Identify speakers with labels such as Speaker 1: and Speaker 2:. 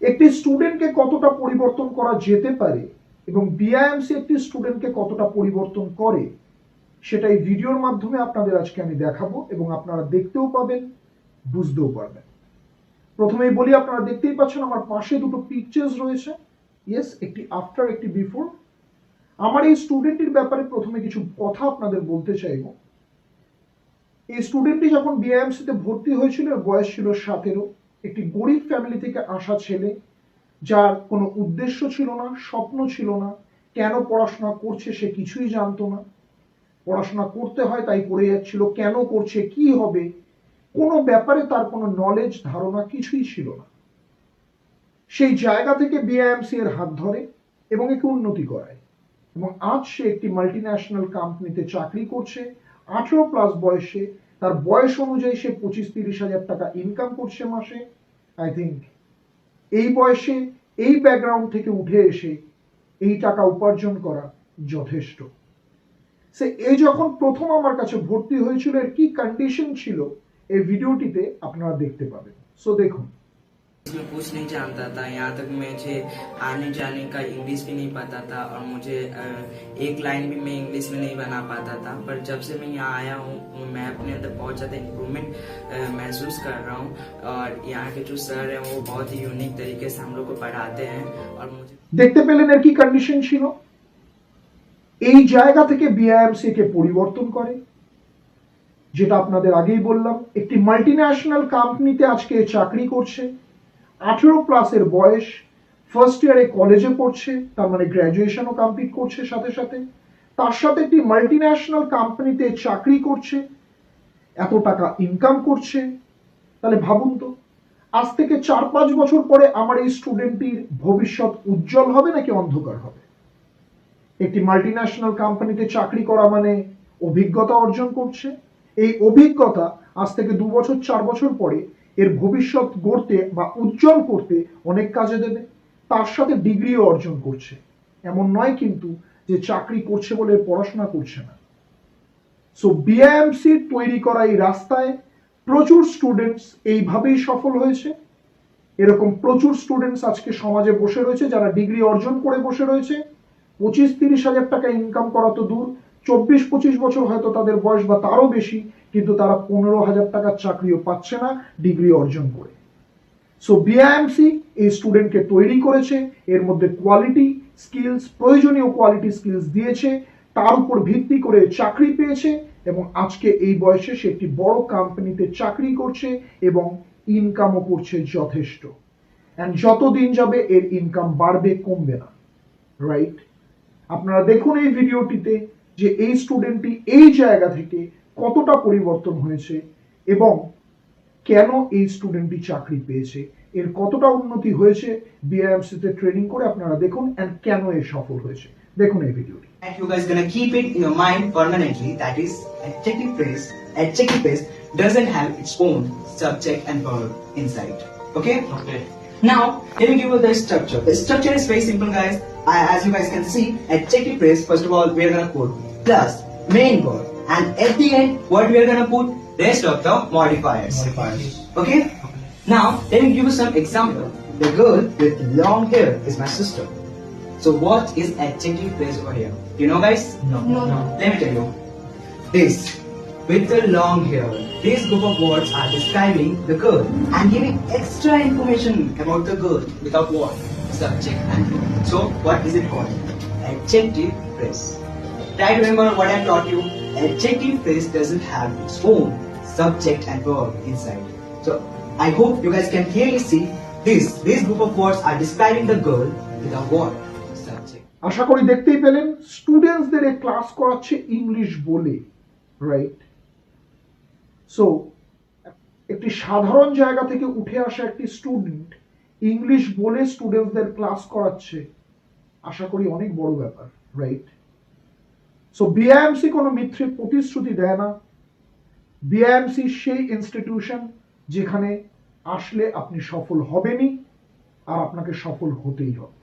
Speaker 1: একটি স্টুডেন্টকে কতটা পরিবর্তন করা যেতে পারে এবং বিআইএমসি একটি স্টুডেন্টকে কতটা পরিবর্তন করে সেটা এই ভিডিওর মাধ্যমে আপনাদের আজকে আমি দেখাবো এবং আপনারা দেখতেও পাবেন, বুঝতেও পারবেন। প্রথমেই বলি, আপনারা দেখতেই পাচ্ছেন আমার পাশে দুটো পিকচার্স রয়েছে। ইয়েস, একটি আফটার, একটি বিফোর। আমার এই স্টুডেন্টের ব্যাপারে প্রথমে কিছু কথা আপনাদের বলতে চাইব। এই স্টুডেন্টটি যখন বিআইএমসিতে ভর্তি হয়েছিল বয়স ছিল 17। একটি গরিব ফ্যামিলি থেকে আসা ছেলে, যার কোনো উদ্দেশ্য ছিল না, স্বপ্ন ছিল না, কেন পড়াশোনা করছে সে কিছুই জানতো না। পড়াশোনা করতে হয় তাই পড়ে যাচ্ছিল, কেন করছে, কি হবে, কোনো ব্যাপারে তার কোনো নলেজ ধারণা কিছুই ছিল না। সেই জায়গা থেকে বিআইএমসি এর হাত ধরে এবং একে উন্নতি করায় এবং আজ সে একটি মাল্টি ন্যাশনাল কোম্পানিতে চাকরি করছে। 18+ বয়সে, তার বয়স অনুযায়ী সে 25-30 হাজার টাকা ইনকাম করছে মাসে। আই থিঙ্ক এই বয়সে, এই ব্যাকগ্রাউন্ড থেকে উঠে এসে এই টাকা উপার্জন করা যথেষ্ট। সে এই যখন প্রথম আমার কাছে ভর্তি হয়েছিল, এর কি কন্ডিশন ছিল এই ভিডিওটিতে আপনারা দেখতে পাবেন। সো দেখুন।
Speaker 2: मैं कुछ नहीं जानता था। यहाँ तक मुझे आने जाने का इंग्लिश भी नहीं पता था और मुझे एक लाइन भी मैं इंग्लिश में नहीं बना पाता था। पर जब से मैं यहाँ आया हूँ मैं अपने अंदर बहुत ज़्यादा इम्प्रूवमेंट महसूस कर रहा हूँ और यहाँ के जो सर हैं वो बहुत ही यूनिक तरीके से हम लोग को पढ़ाते हैं और मुझे
Speaker 1: দেখতে পেলেন এর কি কন্ডিশন ছিল। এই জায়গা থেকে বিআইএমসি কে পরিবর্তন করে, যেটা আপনাদের আগেই বললাম। একটি মাল্টি ন্যাশনাল কোম্পানিতে আজকে চাকরি করছে। 18+ এর বয়স, ফার্স্ট ইয়ারে কলেজে পড়ছে, তার মানে গ্র্যাজুয়েশনও কমপ্লিট করছে সাথে সাথে। তার সাথে একটি মাল্টি ন্যাশনাল কোম্পানিতে চাকরি করছে, এত টাকা ইনকাম করছে। তাহলে ভাবুন তো, আজ থেকে 4-5 বছর পরে আমার এই স্টুডেন্টটির ভবিষ্যৎ উজ্জ্বল হবে নাকি অন্ধকার হবে? একটি মাল্টি ন্যাশনাল কোম্পানিতে চাকরি করা মানে অভিজ্ঞতা অর্জন করছে। এই অভিজ্ঞতা আজ থেকে 2 বছর 4 বছর পরে এর ভবিষ্যৎ গড়তে বা উজ্জ্বল করতে অনেক কাজে দেবে। তার সাথে ডিগ্রিও অর্জন করছে। এমন নয় কিন্তু যে চাকরি করছে বলে পড়াশোনা করছে না। সো বিআইএমসি তৈরি করা এই রাস্তায় প্রচুর স্টুডেন্টস এইভাবেই সফল হয়েছে। এরকম প্রচুর স্টুডেন্টস আজকে সমাজে বসে রয়েছে যারা ডিগ্রি অর্জন করে বসে রয়েছে। 25-30 হাজার টাকা ইনকাম করা তো দূর, 24-25 বছর হয়তো তাদের বয়স বা তারও বেশি, কিন্তু তারা 15 হাজার টাকার চাকরিও পাচ্ছে না ডিগ্রি অর্জন করে। সো বিআইএমসি এই স্টুডেন্টকে তৈরি করেছে, এর মধ্যে কোয়ালিটি স্কিলস, প্রয়োজনীয় কোয়ালিটি স্কিলস দিয়েছে, তার উপর ভিত্তি করে চাকরি পেয়েছে এবং আজকে এই বয়সে সে একটি বড় কোম্পানিতে চাকরি করছে এবং ইনকামও করছে যথেষ্ট। এন্ড যত দিন যাবে এর ইনকাম বাড়বে, কমবে না। রাইট? আপনারা দেখুন এই ভিডিওটিতে যে এই স্টুডেন্টটি এই জায়গা থেকে কতটা পরিবর্তন হয়েছে এবং কেন এই স্টুডেন্টটি চাকরি পেয়েছে, এর কতটা উন্নতি হয়েছে বিআইএমসি তে ট্রেনিং করে। আপনারা দেখুন এন্ড কেন এ সফল হয়েছে। দেখুন এই ভিডিওটি।
Speaker 3: And you guys gonna keep it in your mind permanently. That is, adjective phrase doesn't have its own subject and verb inside. Okay?
Speaker 2: Okay.
Speaker 3: Now, let me give you the structure. The structure is very simple, guys. As you guys can see, adjective phrase, first of all, we are gonna put plus main verb, and at the end, what we are gonna put? Rest of the modifiers. Okay? Now, let me give you some example. The girl with long hair is my sister. So what is adjective phrase over here? You know, guys?
Speaker 2: No.
Speaker 3: Let me tell you. This, with the long hair, this group of words are describing the girl and giving extra information about the girl without what? Subject and verb. So what is it called? Adjective phrase. Try to remember what I taught you. Adjective phrase doesn't have its own subject and verb inside. So I hope you guys can clearly see this. This group of words are describing the girl without what? Subject.
Speaker 1: আশা করি দেখতেই পেলেন স্টুডেন্টসদের class করাচ্ছে English বলে। Right? So একটি সাধারণ জায়গা থেকে উঠে আসা একটি স্টুডেন্ট ইংলিশ বলে স্টুডেন্টসদের ক্লাস করাচ্ছে, আশা করি অনেক বড় ব্যাপার। রাইট? সো বিআইএমসি কোনো মিথ্যে প্রতিশ্রুতি দেয় না। বিআইএমসি সেই ইনস্টিটিউশন যেখানে আসলে আপনি সফল হবেনই আর আপনাকে সফল হতেই হবে।